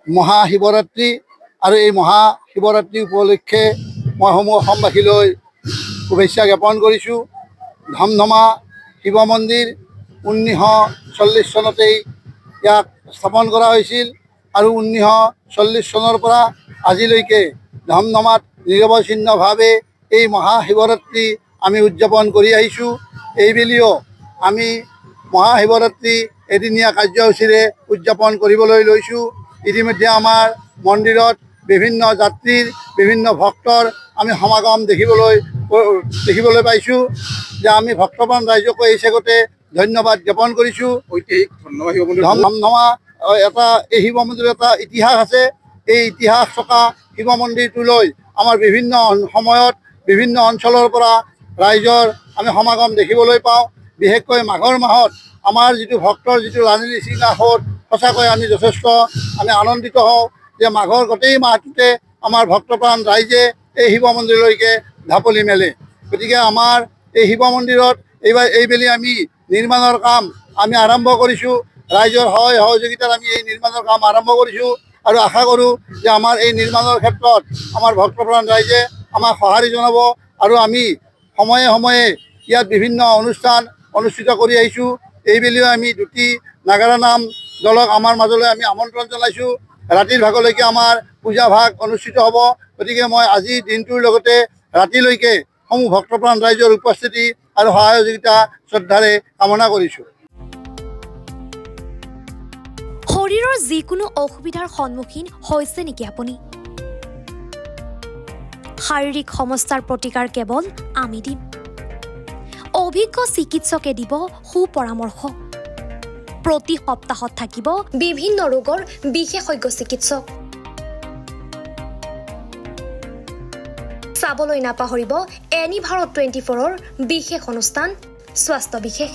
মহাশিৱৰাত্ৰি আৰু এই মহাশিৱৰাত্ৰি উপলক্ষে মই সমূহ অসমবাসীলৈ শুভেচ্ছা জ্ঞাপন কৰিছোঁ। ধমধমা শিৱ মন্দিৰ 1940 চনতেই ইয়াক স্থাপন কৰা হৈছিল আৰু 1940 চনৰ পৰা আজিলৈকে ধমধমাত নিৰৱচ্ছিন্নভাৱে এই মহাশিৱৰাত্ৰি আমি উদযাপন কৰি আহিছোঁ। এইবেলিও আমি মহাশিৱৰাত্ৰি এদিনীয়া কাৰ্যসূচীৰে উদযাপন কৰিবলৈ লৈছোঁ। ইতিমধ্যে আমাৰ মন্দিৰত বিভিন্ন যাত্ৰীৰ বিভিন্ন ভক্তৰ আমি সমাগম দেখিবলৈ পাইছোঁ। যে আমি ভক্তপ্ৰাণ ৰাইজকো এই চেগতে ধন্যবাদ জ্ঞাপন কৰিছোঁ। ঐতিহাসিক ধমধমা এই শিৱ মন্দিৰৰ এটা ইতিহাস আছে। এই ইতিহাস থকা শিৱ মন্দিৰটোলৈ আমাৰ বিভিন্ন সময়ত বিভিন্ন অঞ্চলৰ পৰা ৰাইজৰ আমি সমাগম দেখিবলৈ পাওঁ। বিশেষকৈ মাঘৰ মাহত আমাৰ যিটো ভক্তৰ যিটো ৰাণী নিচিঙা সোঁত, সঁচাকৈ আমি যথেষ্ট আনন্দিত হওঁ যে মাঘৰ গোটেই মাহটোতে আমাৰ ভক্তপ্ৰাণ ৰাইজে এই শিৱ মন্দিৰলৈকে ঢাপলি মেলে। গতিকে আমাৰ এই শিৱ মন্দিৰত এইবেলি আমি নিৰ্মাণৰ কাম আমি আৰম্ভ কৰিছোঁ। ৰাইজৰ সহায় সহযোগিতাত আমি এই নিৰ্মাণৰ কাম আৰম্ভ কৰিছোঁ আৰু আশা কৰোঁ যে আমাৰ এই নিৰ্মাণৰ ক্ষেত্ৰত আমাৰ ভক্তপ্ৰাণ ৰাইজে আমাক সঁহাৰি জনাব আৰু আমি সময়ে সময়ে ইয়াত বিভিন্ন অনুষ্ঠান অনুষ্ঠিত কৰি আহিছোঁ। এইবেলিও আমি দুটি নাগাৰা নাম দলক আমাৰ মাজলৈ আমি আমন্ত্ৰণ জনাইছোঁ। ৰাতিৰ ভাগলৈকে আমাৰ পূজা ভাগ অনুষ্ঠিত হ'ব। গতিকে মই আজিৰ দিনটোৰ লগতে ৰাতিলৈকে সমূহ ভক্তপ্ৰাণ ৰাইজৰ উপস্থিতি আৰু সহায় সহযোগিতা শ্ৰদ্ধাৰে কামনা কৰিছোঁ। শৰীৰৰ যিকোনো অসুবিধাৰ সন্মুখীন হৈছে নেকি আপুনি? শাৰীৰিক সমস্যাৰ প্ৰতিকাৰ কেৱল আমি দিম। অভিজ্ঞ চিকিৎসকে দিব সুপৰামৰ্শ। প্ৰতি সপ্তাহত থাকিব বিভিন্ন ৰোগৰ বিশেষজ্ঞ চিকিৎসক। চাবলৈ নাপাহৰিব এনি ভাৰত 24ৰ বিশেষ অনুষ্ঠান স্বাস্থ্য বিশেষ।